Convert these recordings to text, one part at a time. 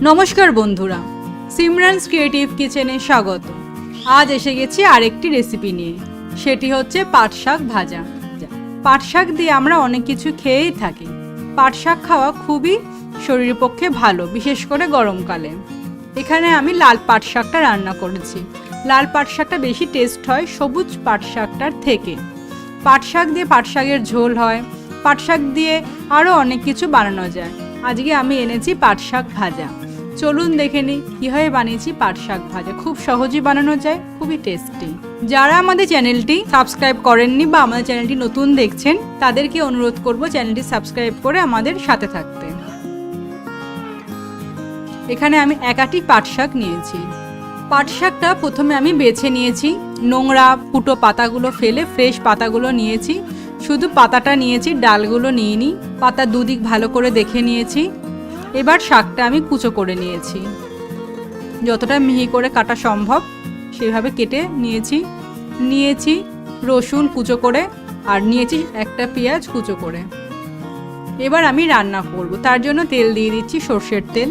নমস্কার বন্ধুরা, সিমরানস ক্রিয়েটিভ কিচেনে স্বাগত। আজ এসে গেছি আরেকটি রেসিপি নিয়ে, সেটি হচ্ছে পাট শাক ভাজা। পাট শাক দিয়ে আমরা অনেক কিছু খেয়েই থাকি। পাট শাক খাওয়া খুবই শরীরের পক্ষে ভালো, বিশেষ করে গরমকালে। এখানে আমি লাল পাট শাকটা রান্না করেছি। লাল পাট শাকটা বেশি টেস্ট হয় সবুজ পাট শাকটার থেকে। পাট শাক দিয়ে পাট শাকের ঝোল হয়, পাট শাক দিয়ে আরও অনেক কিছু বানানো যায়। আজকে আমি এনেছি পাট শাক ভাজা। চলুন দেখে নিই কীভাবে বানিয়েছি পাট শাক ভাজা। খুব সহজেই বানানো যায়, খুবই টেস্টি। যারা আমাদের চ্যানেলটি সাবস্ক্রাইব করেননি বা আমাদের চ্যানেলটি নতুন দেখছেন, তাদেরকে অনুরোধ করব চ্যানেলটি সাবস্ক্রাইব করে আমাদের সাথে থাকতে। এখানে আমি এক আটি পাট শাক নিয়েছি। পাট শাকটা প্রথমে আমি বেছে নিয়েছি, নোংরা ফুটো পাতাগুলো ফেলে ফ্রেশ পাতাগুলো নিয়েছি। শুধু পাতাটা নিয়েছি, ডালগুলো নিইনি। পাতা দুদিক ভালো করে দেখে নিয়েছি। এবার শাকটা আমি কুচো করে নিয়েছি, যতটা মিহি করে কাটা সম্ভব সেভাবে কেটে নিয়েছি রসুন কুচো করে, আর নিয়েছি একটা পেঁয়াজ কুচো করে। এবার আমি রান্না করব, তার জন্য তেল দিয়ে দিচ্ছি, সর্ষের তেল।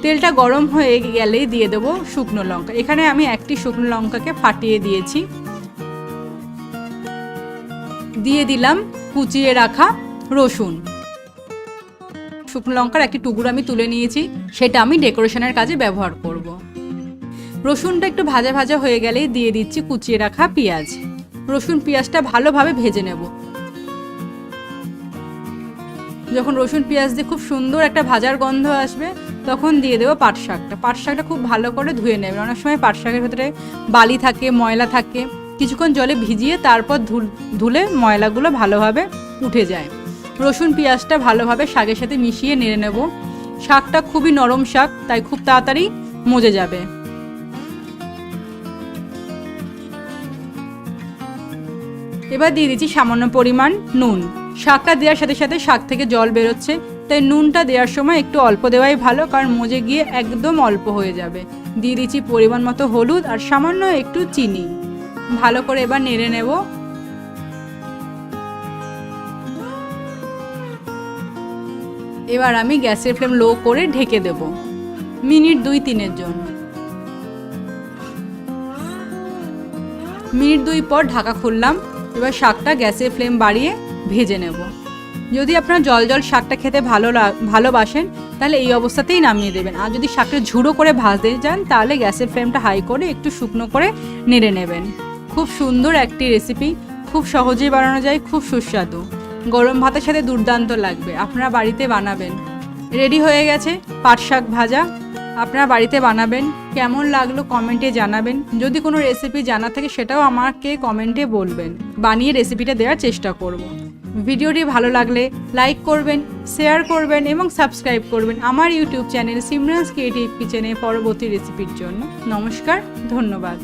তেলটা গরম হয়ে গেলেই দিয়ে দেবো শুকনো লঙ্কা। এখানে আমি একটি শুকনো লঙ্কাকে ফাটিয়ে দিয়েছি। দিয়ে দিলাম কুচিয়ে রাখা রসুন। শুকনো লঙ্কার একটি টুকরো আমি তুলে নিয়েছি, সেটা আমি ডেকোরেশনের কাজে ব্যবহার করব। রসুনটা একটু ভাজা ভাজা হয়ে গেলেই দিয়ে দিচ্ছি কুচিয়ে রাখা পেঁয়াজ। রসুন পেঁয়াজটা ভালোভাবে ভেজে নেব। যখন রসুন পেঁয়াজ দিয়ে খুব সুন্দর একটা ভাজার গন্ধ আসবে, তখন দিয়ে দেবো পাট শাকটা। পাট শাকটা খুব ভালো করে ধুয়ে নেবেন। অনেক সময় পাট শাকের ভেতরে বালি থাকে, ময়লা থাকে। কিছুক্ষণ জলে ভিজিয়ে তারপর ধুলে ময়লাগুলো ভালোভাবে উঠে যায়। রসুন পেঁয়াজটা ভালোভাবে শাকের সাথে মিশিয়ে নেড়ে নেব। শাকটা খুবই নরম শাক, তাই খুব তাড়াতাড়ি মজে যাবে। এবার দিয়ে দিচ্ছি সামান্য পরিমাণ নুন। শাকটা দেওয়ার সাথে সাথে শাক থেকে জল বেরোচ্ছে, তাই নুনটা দেওয়ার সময় একটু অল্প দেওয়াই ভালো, কারণ মজে গিয়ে একদম অল্প হয়ে যাবে। দিয়ে দিচ্ছি পরিমাণ মতো হলুদ আর সামান্য একটু চিনি। ভালো করে এবার নেড়ে নেব। এবার আমি গ্যাসের ফ্লেম লো করে ঢেকে দেব মিনিট 2-3 জন্য। মিনিট 2 পর ঢাকা খুললাম। এবার শাকটা গ্যাসের ফ্লেম বাড়িয়ে ভেজে নেব। যদি আপনারা জল জল শাকটা খেতে ভালোবাসেন, তাহলে এই অবস্থাতেই নামিয়ে দেবেন। আর যদি শাকটা ঝুড়ো করে ভাজতে চান, তাহলে গ্যাসের ফ্লেমটা হাই করে একটু শুকনো করে নেড়ে নেবেন। খুব সুন্দর একটি রেসিপি, খুব সহজেই বানানো যায়, খুব সুস্বাদু। গরম ভাতের সাথে দুর্দান্ত লাগবে। আপনারা বাড়িতে বানাবেন। রেডি হয়ে গেছে পাট শাক ভাজা। আপনারা বাড়িতে বানাবেন। কেমন লাগলো কমেন্টে জানাবেন। যদি কোনো রেসিপি জানা থাকে সেটাও আমাকে কমেন্টে বলবেন। বানিয়ে রেসিপিটা দেওয়ার চেষ্টা করব। ভিডিওটি ভালো লাগলে লাইক করবেন, শেয়ার করবেন এবং সাবস্ক্রাইব করবেন আমার ইউটিউব চ্যানেল সিমরানস ক্রিয়েটিভ কিচেনে পরবর্তী রেসিপির জন্য। নমস্কার, ধন্যবাদ।